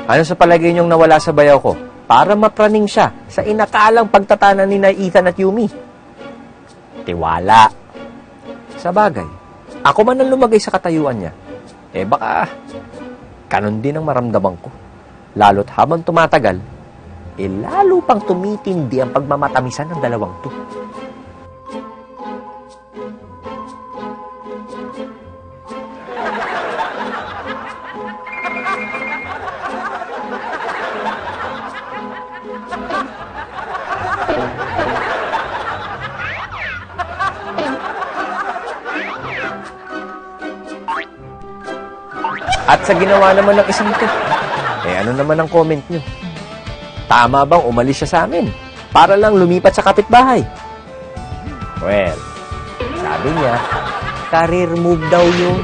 Ano sa palagay niyong nawala sa bayaw ko? Para mapraning siya sa inakalang pagtatanan ni Ethan at Yumi. Tiwala. Sa bagay, ako man ang lumagay sa katayuan niya. Baka, kanon din ang maramdaman ko. Lalo't habang tumatagal, lalo pang tumitindi ang pagmamatamisan ng dalawang to. At sa ginawa naman ng isang to, ano naman ang comment nyo? Tama bang umalis siya sa amin? Para lang lumipat sa kapitbahay? Well, sabi niya, career move daw yun.